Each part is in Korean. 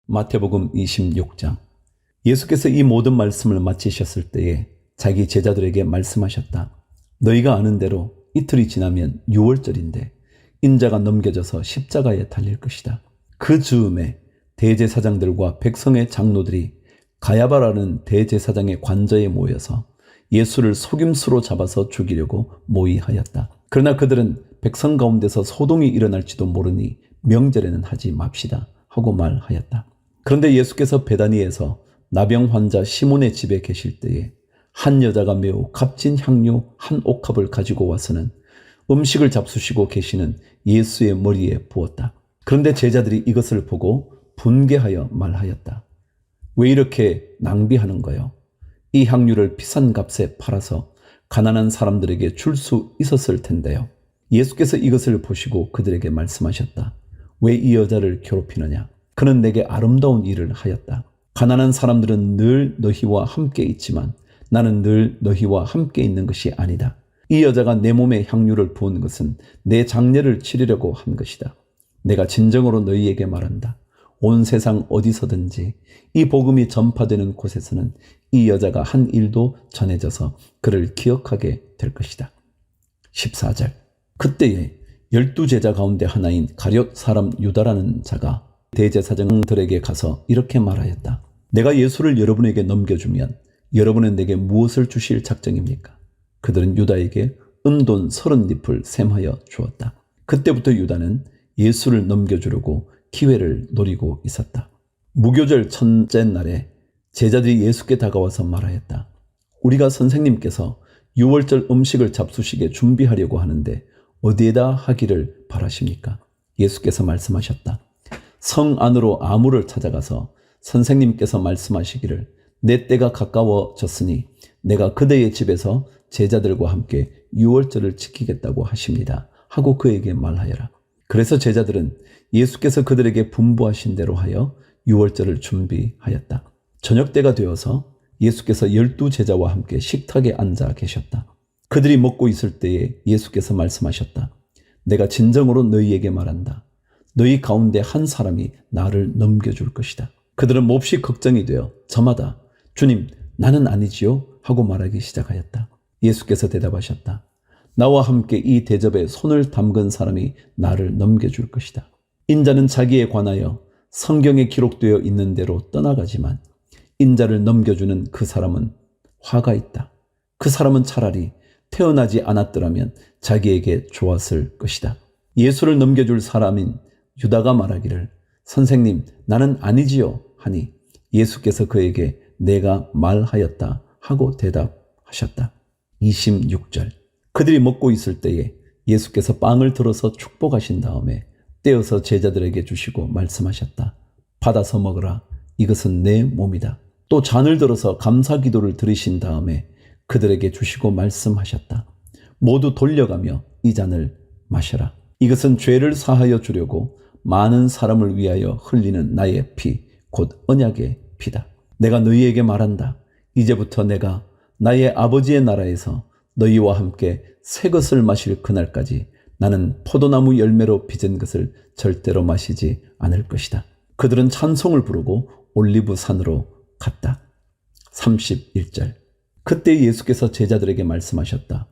마태복음 26장. 예수께서 이 모든 말씀을 마치셨을 때에 자기 제자들에게 말씀하셨다. 너희가 아는 대로 이틀이 지나면 유월절인데 인자가 넘겨져서 십자가에 달릴 것이다. 그 즈음에 대제사장들과 백성의 장로들이 가야바라는 대제사장의 관저에 모여서 예수를 속임수로 잡아서 죽이려고 모의하였다. 그러나 그들은 백성 가운데서 소동이 일어날지도 모르니 명절에는 하지 맙시다 하고 말하였다. 그런데 예수께서 베다니에서 나병 환자 시몬의 집에 계실 때에 한 여자가 매우 값진 향료 한 옥합을 가지고 와서는 음식을 잡수시고 계시는 예수의 머리에 부었다. 그런데 제자들이 이것을 보고 분개하여 말하였다. 왜 이렇게 낭비하는 거요? 이 향료를 비싼 값에 팔아서 가난한 사람들에게 줄 수 있었을 텐데요. 예수께서 이것을 보시고 그들에게 말씀하셨다. 왜 이 여자를 괴롭히느냐? 그는 내게 아름다운 일을 하였다. 가난한 사람들은 늘 너희와 함께 있지만 나는 늘 너희와 함께 있는 것이 아니다. 이 여자가 내 몸에 향유를 부은 것은 내 장례를 치르려고 한 것이다. 내가 진정으로 너희에게 말한다. 온 세상 어디서든지 이 복음이 전파되는 곳에서는 이 여자가 한 일도 전해져서 그를 기억하게 될 것이다. 14절. 그때에 12제자 가운데 하나인 가룟 사람 유다라는 자가 대제사장들에게 가서 이렇게 말하였다. 내가 예수를 여러분에게 넘겨주면 여러분은 내게 무엇을 주실 작정입니까? 그들은 유다에게 은돈 30립을 셈하여 주었다. 그때부터 유다는 예수를 넘겨주려고 기회를 노리고 있었다. 무교절 첫째 날에 제자들이 예수께 다가와서 말하였다. 우리가 선생님께서 유월절 음식을 잡수시게 준비하려고 하는데 어디에다 하기를 바라십니까? 예수께서 말씀하셨다. 성 안으로 아무를 찾아가서 선생님께서 말씀하시기를 내 때가 가까워졌으니 내가 그대의 집에서 제자들과 함께 유월절을 지키겠다고 하십니다. 하고 그에게 말하여라. 그래서 제자들은 예수께서 그들에게 분부하신 대로 하여 유월절을 준비하였다. 저녁 때가 되어서 예수께서 12제자와 함께 식탁에 앉아 계셨다. 그들이 먹고 있을 때에 예수께서 말씀하셨다. 내가 진정으로 너희에게 말한다. 너희 가운데 한 사람이 나를 넘겨줄 것이다. 그들은 몹시 걱정이 되어 저마다 주님 나는 아니지요 하고 말하기 시작하였다. 예수께서 대답하셨다. 나와 함께 이 대접에 손을 담근 사람이 나를 넘겨줄 것이다. 인자는 자기에 관하여 성경에 기록되어 있는 대로 떠나가지만 인자를 넘겨주는 그 사람은 화가 있다. 그 사람은 차라리 태어나지 않았더라면 자기에게 좋았을 것이다. 예수를 넘겨줄 사람인 유다가 말하기를 선생님 나는 아니지요 하니 예수께서 그에게 내가 말하였다 하고 대답하셨다. 26절. 그들이 먹고 있을 때에 예수께서 빵을 들어서 축복하신 다음에 떼어서 제자들에게 주시고 말씀하셨다. 받아서 먹으라. 이것은 내 몸이다. 또 잔을 들어서 감사 기도를 드리신 다음에 그들에게 주시고 말씀하셨다. 모두 돌려가며 이 잔을 마셔라. 이것은 죄를 사하여 주려고 많은 사람을 위하여 흘리는 나의 피, 곧 언약의 피다. 내가 너희에게 말한다. 이제부터 내가 나의 아버지의 나라에서 너희와 함께 새 것을 마실 그날까지 나는 포도나무 열매로 빚은 것을 절대로 마시지 않을 것이다. 그들은 찬송을 부르고 올리브 산으로 갔다. 31절. 그때 예수께서 제자들에게 말씀하셨다.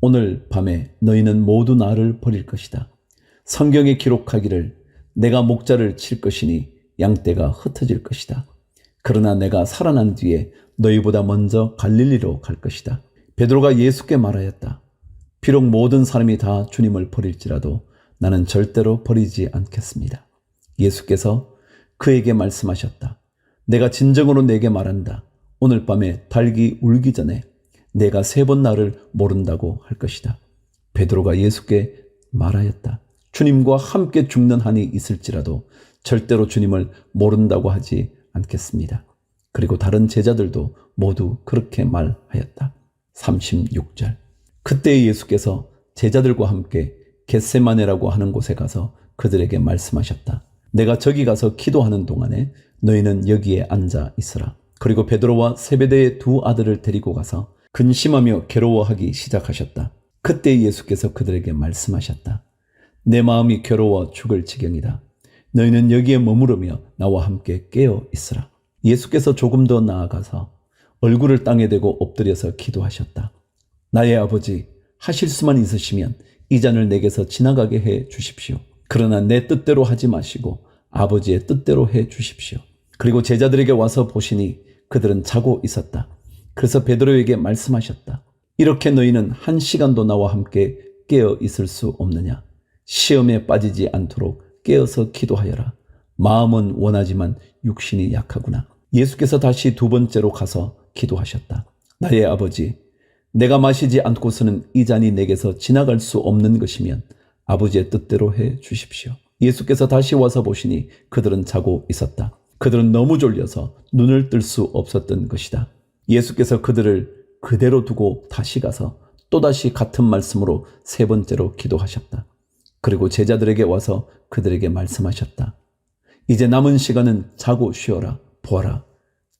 오늘 밤에 너희는 모두 나를 버릴 것이다. 성경에 기록하기를 내가 목자를 칠 것이니 양떼가 흩어질 것이다. 그러나 내가 살아난 뒤에 너희보다 먼저 갈릴리로 갈 것이다. 베드로가 예수께 말하였다. 비록 모든 사람이 다 주님을 버릴지라도 나는 절대로 버리지 않겠습니다. 예수께서 그에게 말씀하셨다. 내가 진정으로 내게 말한다. 오늘 밤에 닭이 울기 전에 내가 3번 나를 모른다고 할 것이다. 베드로가 예수께 말하였다. 주님과 함께 죽는 한이 있을지라도 절대로 주님을 모른다고 하지 않겠습니다. 그리고 다른 제자들도 모두 그렇게 말하였다. 36절. 그때 예수께서 제자들과 함께 겟세마네라고 하는 곳에 가서 그들에게 말씀하셨다. 내가 저기 가서 기도하는 동안에 너희는 여기에 앉아 있으라. 그리고 베드로와 세베대의 2 아들을 데리고 가서 근심하며 괴로워하기 시작하셨다. 그때 예수께서 그들에게 말씀하셨다. 내 마음이 괴로워 죽을 지경이다. 너희는 여기에 머무르며 나와 함께 깨어 있으라. 예수께서 조금 더 나아가서 얼굴을 땅에 대고 엎드려서 기도하셨다. 나의 아버지, 하실 수만 있으시면 이 잔을 내게서 지나가게 해 주십시오. 그러나 내 뜻대로 하지 마시고 아버지의 뜻대로 해 주십시오. 그리고 제자들에게 와서 보시니 그들은 자고 있었다. 그래서 베드로에게 말씀하셨다. 이렇게 너희는 1시간도 나와 함께 깨어 있을 수 없느냐? 시험에 빠지지 않도록 깨어서 기도하여라. 마음은 원하지만 육신이 약하구나. 예수께서 다시 두 번째로 가서 기도하셨다. 나의 아버지, 내가 마시지 않고서는 이 잔이 내게서 지나갈 수 없는 것이면 아버지의 뜻대로 해 주십시오. 예수께서 다시 와서 보시니 그들은 자고 있었다. 그들은 너무 졸려서 눈을 뜰 수 없었던 것이다. 예수께서 그들을 그대로 두고 다시 가서 또다시 같은 말씀으로 세 번째로 기도하셨다. 그리고 제자들에게 와서 그들에게 말씀하셨다. 이제 남은 시간은 자고 쉬어라. 보아라.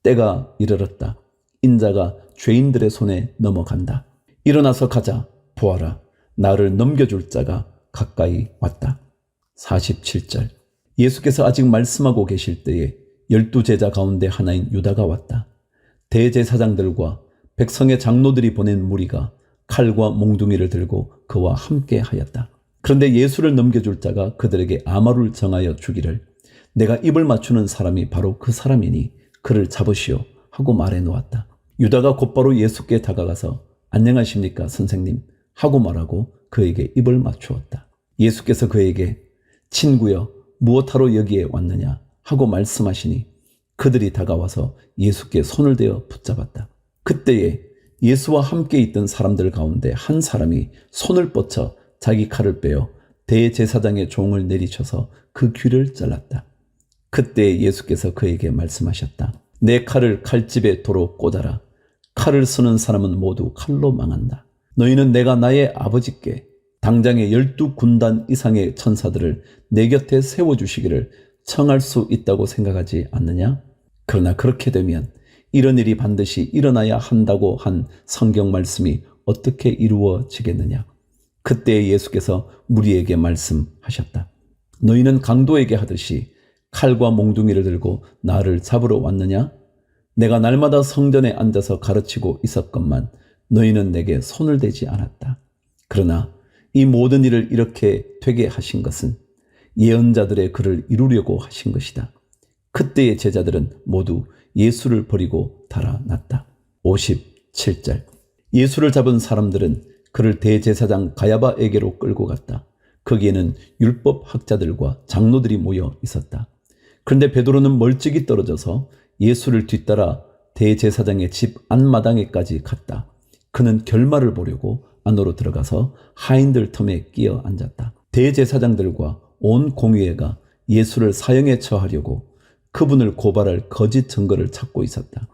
때가 이르렀다. 인자가 죄인들의 손에 넘어간다. 일어나서 가자. 보아라. 나를 넘겨줄 자가 가까이 왔다. 47절. 예수께서 아직 말씀하고 계실 때에 12제자 가운데 하나인 유다가 왔다. 대제사장들과 백성의 장로들이 보낸 무리가 칼과 몽둥이를 들고 그와 함께 하였다. 그런데 예수를 넘겨줄 자가 그들에게 아마를 정하여 주기를 내가 입을 맞추는 사람이 바로 그 사람이니 그를 잡으시오 하고 말해 놓았다. 유다가 곧바로 예수께 다가가서 안녕하십니까 선생님 하고 말하고 그에게 입을 맞추었다. 예수께서 그에게 친구여 무엇하러 여기에 왔느냐 하고 말씀하시니 그들이 다가와서 예수께 손을 대어 붙잡았다. 그때에 예수와 함께 있던 사람들 가운데 한 사람이 손을 뻗쳐 자기 칼을 빼어 대제사장의 종을 내리쳐서 그 귀를 잘랐다. 그때 예수께서 그에게 말씀하셨다. 내 칼을 칼집에 도로 꽂아라. 칼을 쓰는 사람은 모두 칼로 망한다. 너희는 내가 나의 아버지께 당장에 12군단 이상의 천사들을 내 곁에 세워주시기를 청할 수 있다고 생각하지 않느냐? 그러나 그렇게 되면 이런 일이 반드시 일어나야 한다고 한 성경 말씀이 어떻게 이루어지겠느냐? 그때 예수께서 무리에게 말씀하셨다. 너희는 강도에게 하듯이 칼과 몽둥이를 들고 나를 잡으러 왔느냐? 내가 날마다 성전에 앉아서 가르치고 있었건만 너희는 내게 손을 대지 않았다. 그러나 이 모든 일을 이렇게 되게 하신 것은 예언자들의 글을 이루려고 하신 것이다. 그때의 제자들은 모두 예수를 버리고 달아났다. 57절. 예수를 잡은 사람들은 그를 대제사장 가야바에게로 끌고 갔다. 거기에는 율법 학자들과 장로들이 모여 있었다. 그런데 베드로는 멀찍이 떨어져서 예수를 뒤따라 대제사장의 집 안마당에까지 갔다. 그는 결말을 보려고 안으로 들어가서 하인들 틈에 끼어 앉았다. 대제사장들과 온 공의회가 예수를 사형에 처하려고 그분을 고발할 거짓 증거를 찾고 있었다.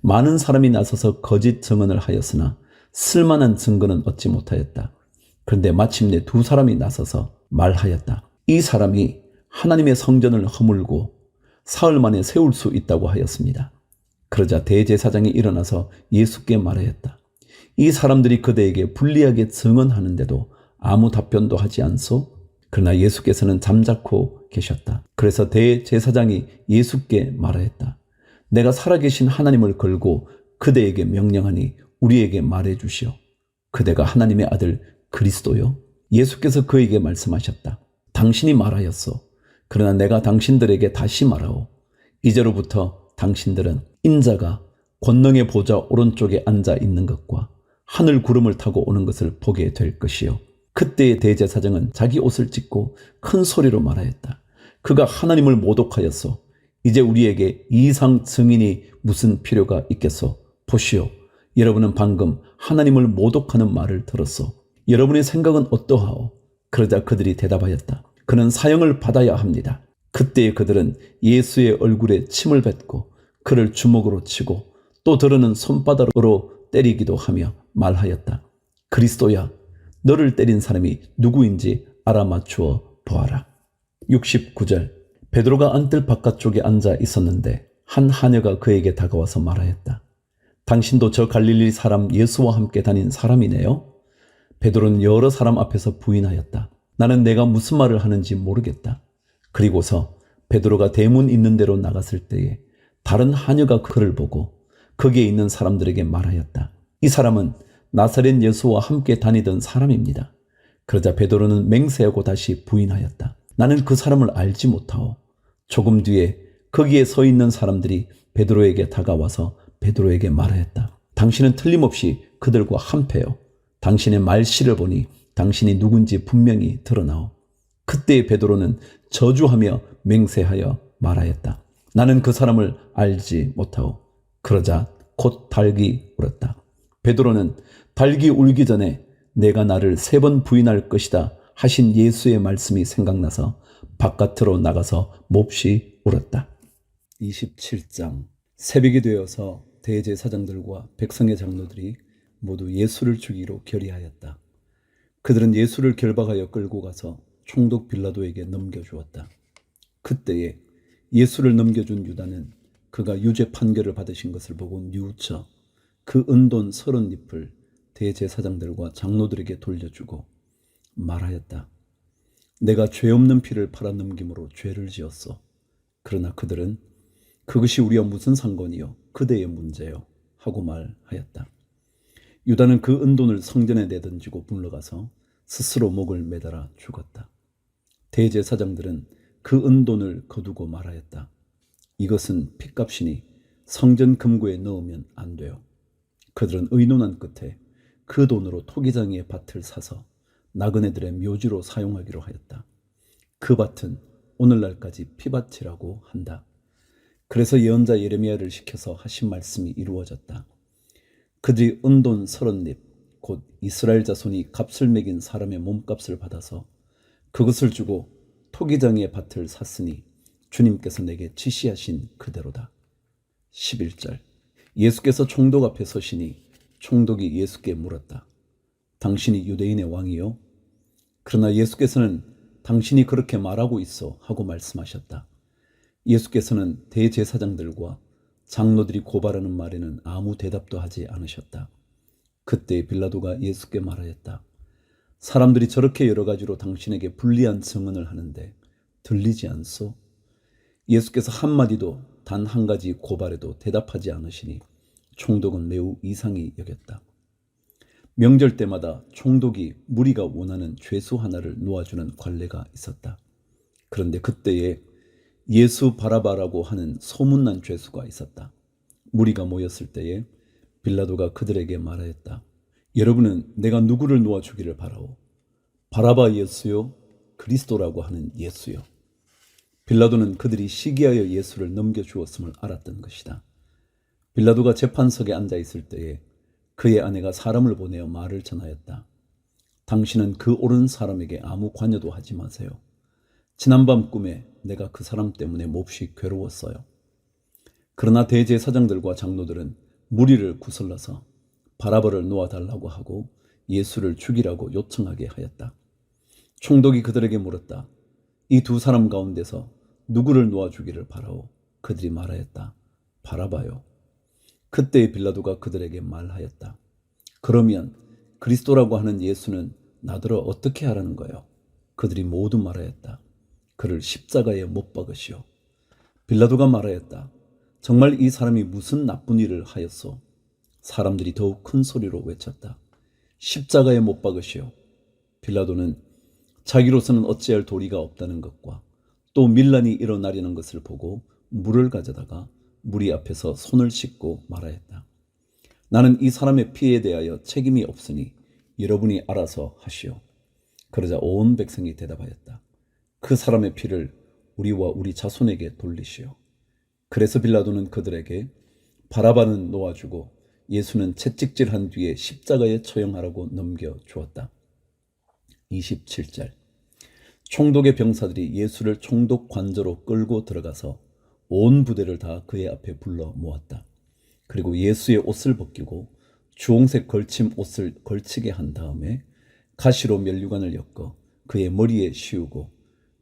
많은 사람이 나서서 거짓 증언을 하였으나 쓸만한 증거는 얻지 못하였다. 그런데 마침내 두 사람이 나서서 말하였다. 이 사람이 하나님의 성전을 허물고 사흘 만에 세울 수 있다고 하였습니다. 그러자 대제사장이 일어나서 예수께 말하였다. 이 사람들이 그대에게 불리하게 증언하는데도 아무 답변도 하지 않소? 그러나 예수께서는 잠자코 계셨다. 그래서 대제사장이 예수께 말하였다. 내가 살아계신 하나님을 걸고 그대에게 명령하니 우리에게 말해 주시오. 그대가 하나님의 아들 그리스도요? 예수께서 그에게 말씀하셨다. 당신이 말하였소. 그러나 내가 당신들에게 다시 말하오. 이제로부터 당신들은 인자가 권능의 보좌 오른쪽에 앉아 있는 것과 하늘 구름을 타고 오는 것을 보게 될 것이요. 그때의 대제사장은 자기 옷을 찢고 큰 소리로 말하였다. 그가 하나님을 모독하였소. 이제 우리에게 이상 증인이 무슨 필요가 있겠소. 보시오. 여러분은 방금 하나님을 모독하는 말을 들었소. 여러분의 생각은 어떠하오? 그러자 그들이 대답하였다. 그는 사형을 받아야 합니다. 그때 그들은 예수의 얼굴에 침을 뱉고 그를 주먹으로 치고 또 들어는 손바닥으로 때리기도 하며 말하였다. 그리스도야, 너를 때린 사람이 누구인지 알아맞추어 보아라. 69절. 베드로가 안뜰 바깥쪽에 앉아 있었는데 한 하녀가 그에게 다가와서 말하였다. 당신도 저 갈릴리 사람 예수와 함께 다닌 사람이네요? 베드로는 여러 사람 앞에서 부인하였다. 나는 내가 무슨 말을 하는지 모르겠다. 그리고서 베드로가 대문 있는 데로 나갔을 때에 다른 하녀가 그를 보고 거기에 있는 사람들에게 말하였다. 이 사람은 나사렛 예수와 함께 다니던 사람입니다. 그러자 베드로는 맹세하고 다시 부인하였다. 나는 그 사람을 알지 못하오. 조금 뒤에 거기에 서 있는 사람들이 베드로에게 다가와서 베드로에게 말하였다. 당신은 틀림없이 그들과 한패요. 당신의 말씨를 보니 당신이 누군지 분명히 드러나오. 그때 베드로는 저주하며 맹세하여 말하였다. 나는 그 사람을 알지 못하오. 그러자 곧 닭이 울었다. 베드로는 닭이 울기 전에 내가 나를 3번 부인할 것이다 하신 예수의 말씀이 생각나서 바깥으로 나가서 몹시 울었다. 27장. 새벽이 되어서 대제사장들과 백성의 장로들이 모두 예수를 죽이기로 결의하였다. 그들은 예수를 결박하여 끌고 가서 총독 빌라도에게 넘겨주었다. 그때에 예수를 넘겨준 유다는 그가 유죄 판결을 받으신 것을 보고 뉘우쳐 그 은돈 30잎을 대제사장들과 장로들에게 돌려주고 말하였다. 내가 죄 없는 피를 팔아 넘김으로 죄를 지었소. 그러나 그들은 그것이 우리와 무슨 상관이요 그대의 문제요 하고 말하였다. 유다는 그 은돈을 성전에 내던지고 물러가서 스스로 목을 매달아 죽었다. 대제사장들은 그 은돈을 거두고 말하였다. 이것은 핏값이니 성전 금고에 넣으면 안 돼요. 그들은 의논한 끝에 그 돈으로 토기장이의 밭을 사서 나그네들의 묘지로 사용하기로 하였다. 그 밭은 오늘날까지 피밭이라고 한다. 그래서 예언자 예레미야를 시켜서 하신 말씀이 이루어졌다. 그들이 은돈 30립 곧 이스라엘 자손이 값을 매긴 사람의 몸값을 받아서 그것을 주고 토기장이의 밭을 샀으니 주님께서 내게 지시하신 그대로다. 11절. 예수께서 총독 앞에 서시니 총독이 예수께 물었다. 당신이 유대인의 왕이요? 그러나 예수께서는 당신이 그렇게 말하고 있어 하고 말씀하셨다. 예수께서는 대제사장들과 장로들이 고발하는 말에는 아무 대답도 하지 않으셨다. 그때 빌라도가 예수께 말하였다. 사람들이 저렇게 여러 가지로 당신에게 불리한 증언을 하는데 들리지 않소? 예수께서 한마디도 단 한 가지 고발에도 대답하지 않으시니 총독은 매우 이상히 여겼다. 명절 때마다 총독이 무리가 원하는 죄수 하나를 놓아주는 관례가 있었다. 그런데 그때에 예수 바라바라고 하는 소문난 죄수가 있었다. 무리가 모였을 때에 빌라도가 그들에게 말하였다. 여러분은 내가 누구를 놓아주기를 바라오? 바라바 예수요? 그리스도라고 하는 예수요? 빌라도는 그들이 시기하여 예수를 넘겨주었음을 알았던 것이다. 빌라도가 재판석에 앉아있을 때에 그의 아내가 사람을 보내어 말을 전하였다. 당신은 그 옳은 사람에게 아무 관여도 하지 마세요. 지난밤 꿈에 내가 그 사람 때문에 몹시 괴로웠어요. 그러나 대제사장들과 장로들은 무리를 구슬러서 바라바를 놓아달라고 하고 예수를 죽이라고 요청하게 하였다. 총독이 그들에게 물었다. 이 두 사람 가운데서 누구를 놓아주기를 바라오? 그들이 말하였다. 바라바요. 그때 빌라도가 그들에게 말하였다. 그러면 그리스도라고 하는 예수는 나더러 어떻게 하라는 거요? 그들이 모두 말하였다. 그를 십자가에 못 박으시오. 빌라도가 말하였다. 정말 이 사람이 무슨 나쁜 일을 하였소? 사람들이 더욱 큰 소리로 외쳤다. 십자가에 못 박으시오. 빌라도는 자기로서는 어찌할 도리가 없다는 것과 또 밀란이 일어나려는 것을 보고 물을 가져다가 무리 앞에서 손을 씻고 말하였다. 나는 이 사람의 피에 대하여 책임이 없으니 여러분이 알아서 하시오. 그러자 온 백성이 대답하였다. 그 사람의 피를 우리와 우리 자손에게 돌리시오. 그래서 빌라도는 그들에게 바라바는 놓아주고 예수는 채찍질한 뒤에 십자가에 처형하라고 넘겨주었다. 27절. 총독의 병사들이 예수를 총독 관저로 끌고 들어가서 온 부대를 다 그의 앞에 불러 모았다. 그리고 예수의 옷을 벗기고 주홍색 걸침 옷을 걸치게 한 다음에 가시로 면류관을 엮어 그의 머리에 씌우고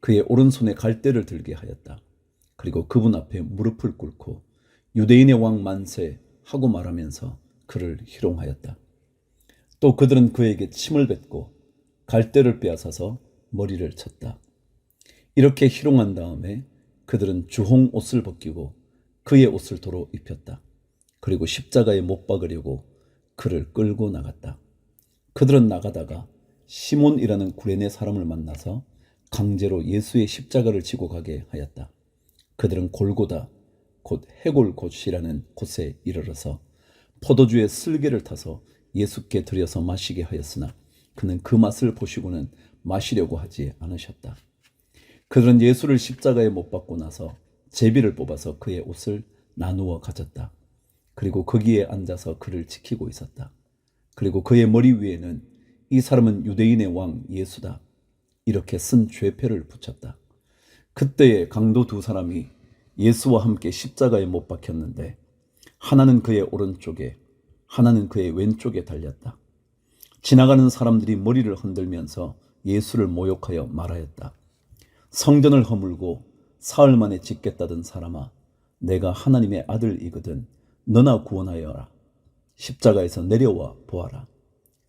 그의 오른손에 갈대를 들게 하였다. 그리고 그분 앞에 무릎을 꿇고 유대인의 왕 만세 하고 말하면서 그를 희롱하였다. 또 그들은 그에게 침을 뱉고 갈대를 빼앗아서 머리를 쳤다. 이렇게 희롱한 다음에 그들은 주홍 옷을 벗기고 그의 옷을 도로 입혔다. 그리고 십자가에 못 박으려고 그를 끌고 나갔다. 그들은 나가다가 시몬이라는 구레네 사람을 만나서 강제로 예수의 십자가를 지고 가게 하였다. 그들은 골고다 곧 해골곳이라는 곳에 이르러서 포도주에 슬개를 타서 예수께 들여서 마시게 하였으나 그는 그 맛을 보시고는 마시려고 하지 않으셨다. 그들은 예수를 십자가에 못 박고 나서 제비를 뽑아서 그의 옷을 나누어 가졌다. 그리고 거기에 앉아서 그를 지키고 있었다. 그리고 그의 머리 위에는 이 사람은 유대인의 왕 예수다 이렇게 쓴 죄패를 붙였다. 그때에 강도 두 사람이 예수와 함께 십자가에 못 박혔는데 하나는 그의 오른쪽에 하나는 그의 왼쪽에 달렸다. 지나가는 사람들이 머리를 흔들면서 예수를 모욕하여 말하였다. 성전을 허물고 사흘 만에 짓겠다던 사람아, 내가 하나님의 아들이거든 너나 구원하여라. 십자가에서 내려와 보아라.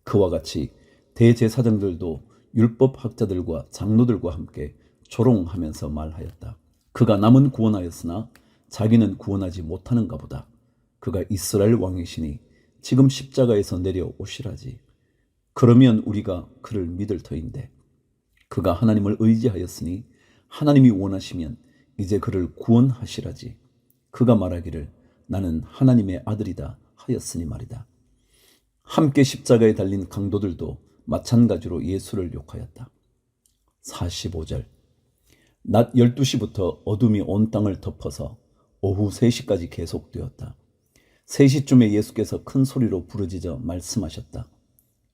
그와 같이 대제사장들도 율법학자들과 장로들과 함께 조롱하면서 말하였다. 그가 남은 구원하였으나 자기는 구원하지 못하는가 보다. 그가 이스라엘 왕이시니 지금 십자가에서 내려오시라지. 그러면 우리가 그를 믿을 터인데 그가 하나님을 의지하였으니 하나님이 원하시면 이제 그를 구원하시라지. 그가 말하기를 나는 하나님의 아들이다 하였으니 말이다. 함께 십자가에 달린 강도들도 마찬가지로 예수를 욕하였다. 45절. 낮 12시부터 어둠이 온 땅을 덮어서 오후 3시까지 계속되었다. 3시쯤에 예수께서 큰 소리로 부르짖어 말씀하셨다.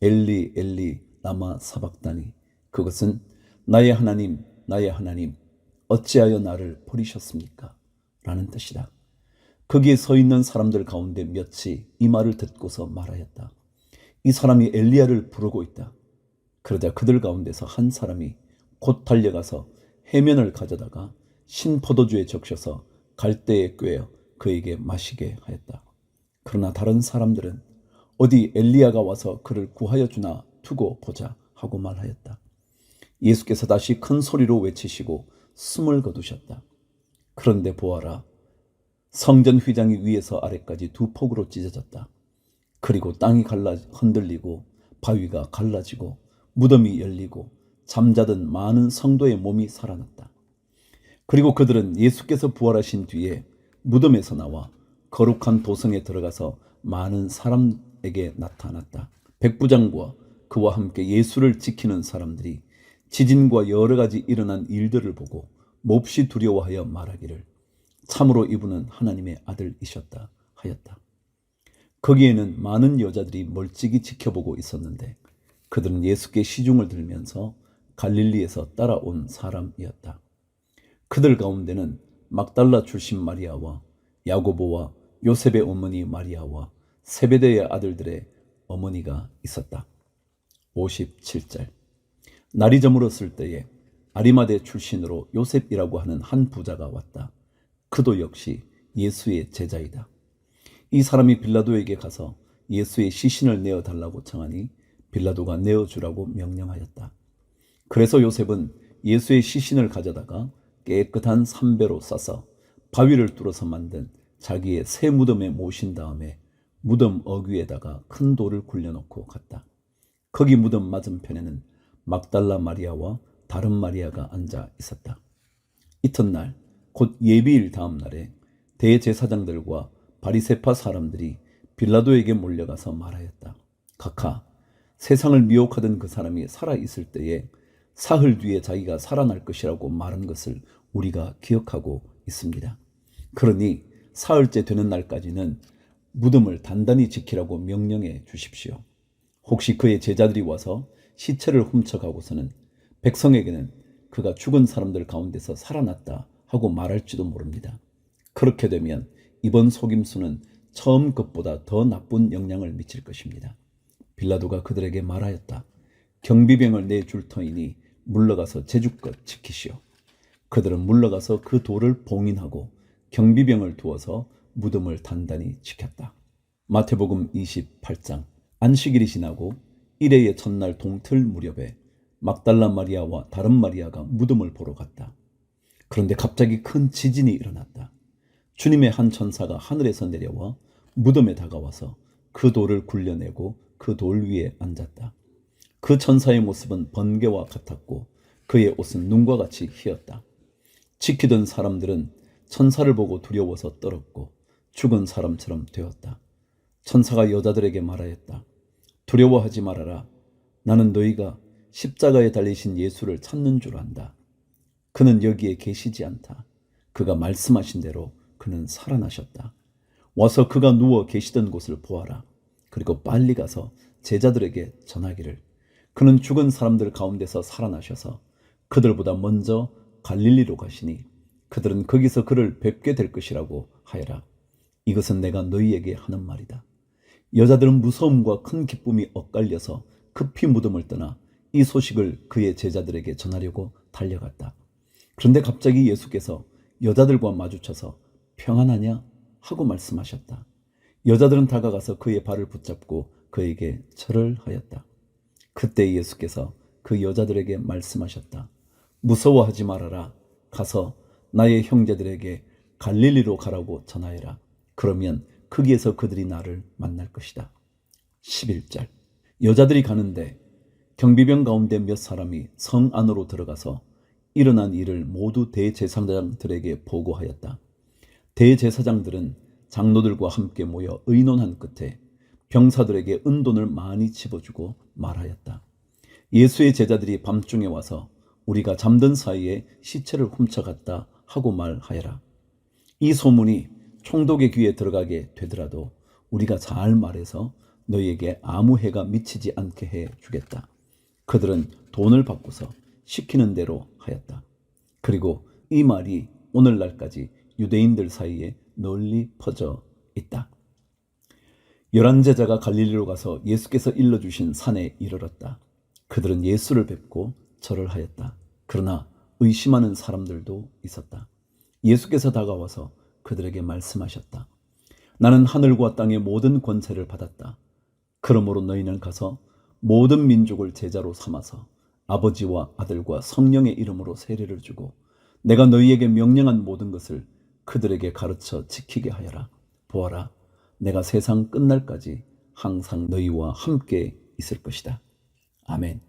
엘리 엘리 라마 사박다니. 그것은 나의 하나님 나의 하나님 어찌하여 나를 버리셨습니까? 라는 뜻이다. 거기에 서 있는 사람들 가운데 몇이 이 말을 듣고서 말하였다. 이 사람이 엘리야를 부르고 있다. 그러자 그들 가운데서 한 사람이 곧 달려가서 해면을 가져다가 신포도주에 적셔서 갈대에 꿰어 그에게 마시게 하였다. 그러나 다른 사람들은 어디 엘리야가 와서 그를 구하여 주나 두고 보자 하고 말하였다. 예수께서 다시 큰 소리로 외치시고 숨을 거두셨다. 그런데 보아라, 성전 휘장이 위에서 아래까지 두 폭으로 찢어졌다. 그리고 땅이 흔들리고 바위가 갈라지고 무덤이 열리고 잠자던 많은 성도의 몸이 살아났다. 그리고 그들은 예수께서 부활하신 뒤에 무덤에서 나와 거룩한 도성에 들어가서 많은 사람에게 나타났다. 백부장과 그와 함께 예수를 지키는 사람들이 지진과 여러 가지 일어난 일들을 보고 몹시 두려워하여 말하기를 참으로 이분은 하나님의 아들이셨다 하였다. 거기에는 많은 여자들이 멀찍이 지켜보고 있었는데 그들은 예수께 시중을 들면서 갈릴리에서 따라온 사람이었다. 그들 가운데는 막달라 출신 마리아와 야고보와 요셉의 어머니 마리아와 세베대의 아들들의 어머니가 있었다. 57절. 날이 저물었을 때에 아리마대 출신으로 요셉이라고 하는 한 부자가 왔다. 그도 역시 예수의 제자이다. 이 사람이 빌라도에게 가서 예수의 시신을 내어달라고 청하니 빌라도가 내어주라고 명령하였다. 그래서 요셉은 예수의 시신을 가져다가 깨끗한 삼배로 싸서 바위를 뚫어서 만든 자기의 새 무덤에 모신 다음에 무덤 어귀에다가 큰 돌을 굴려놓고 갔다. 거기 무덤 맞은편에는 막달라 마리아와 다른 마리아가 앉아 있었다. 이튿날 곧 예비일 다음 날에 대제사장들과 바리새파 사람들이 빌라도에게 몰려가서 말하였다. 각하, 세상을 미혹하던 그 사람이 살아있을 때에 사흘 뒤에 자기가 살아날 것이라고 말한 것을 우리가 기억하고 있습니다. 그러니 사흘째 되는 날까지는 무덤을 단단히 지키라고 명령해 주십시오. 혹시 그의 제자들이 와서 시체를 훔쳐가고서는 백성에게는 그가 죽은 사람들 가운데서 살아났다 하고 말할지도 모릅니다. 그렇게 되면 이번 속임수는 처음 것보다 더 나쁜 영향을 미칠 것입니다. 빌라도가 그들에게 말하였다. 경비병을 내줄 터이니 물러가서 제주껏 지키시오. 그들은 물러가서 그 돌을 봉인하고 경비병을 두어서 무덤을 단단히 지켰다. 마태복음 28장. 안식일이 지나고 일회의 첫날 동틀 무렵에 막달라 마리아와 다른 마리아가 무덤을 보러 갔다. 그런데 갑자기 큰 지진이 일어났다. 주님의 한 천사가 하늘에서 내려와 무덤에 다가와서 그 돌을 굴려내고 그 돌 위에 앉았다. 그 천사의 모습은 번개와 같았고 그의 옷은 눈과 같이 희었다. 지키던 사람들은 천사를 보고 두려워서 떨었고 죽은 사람처럼 되었다. 천사가 여자들에게 말하였다. 두려워하지 말아라. 나는 너희가 십자가에 달리신 예수를 찾는 줄 안다. 그는 여기에 계시지 않다. 그가 말씀하신 대로 그는 살아나셨다. 와서 그가 누워 계시던 곳을 보아라. 그리고 빨리 가서 제자들에게 전하기를 그는 죽은 사람들 가운데서 살아나셔서 그들보다 먼저 갈릴리로 가시니 그들은 거기서 그를 뵙게 될 것이라고 하여라. 이것은 내가 너희에게 하는 말이다. 여자들은 무서움과 큰 기쁨이 엇갈려서 급히 무덤을 떠나 이 소식을 그의 제자들에게 전하려고 달려갔다. 그런데 갑자기 예수께서 여자들과 마주쳐서 평안하냐 하고 말씀하셨다. 여자들은 다가가서 그의 발을 붙잡고 그에게 절을 하였다. 그때 예수께서 그 여자들에게 말씀하셨다. 무서워하지 말아라. 가서 나의 형제들에게 갈릴리로 가라고 전하여라. 그러면 거기에서 그들이 나를 만날 것이다. 11절. 여자들이 가는데 경비병 가운데 몇 사람이 성 안으로 들어가서 일어난 일을 모두 대제사장들에게 보고하였다. 대제사장들은 장로들과 함께 모여 의논한 끝에 병사들에게 은돈을 많이 집어주고 말하였다. 예수의 제자들이 밤중에 와서 우리가 잠든 사이에 시체를 훔쳐갔다 하고 말하여라. 이 소문이 총독의 귀에 들어가게 되더라도 우리가 잘 말해서 너희에게 아무 해가 미치지 않게 해 주겠다. 그들은 돈을 받고서 시키는 대로 하였다. 그리고 이 말이 오늘날까지 유대인들 사이에 널리 퍼져 있다. 11제자가 갈릴리로 가서 예수께서 일러주신 산에 이르렀다. 그들은 예수를 뵙고 절을 하였다. 그러나 의심하는 사람들도 있었다. 예수께서 다가와서 그들에게 말씀하셨다. 나는 하늘과 땅의 모든 권세를 받았다. 그러므로 너희는 가서 모든 민족을 제자로 삼아서 아버지와 아들과 성령의 이름으로 세례를 주고 내가 너희에게 명령한 모든 것을 그들에게 가르쳐 지키게 하여라. 보아라, 내가 세상 끝날까지 항상 너희와 함께 있을 것이다. 아멘.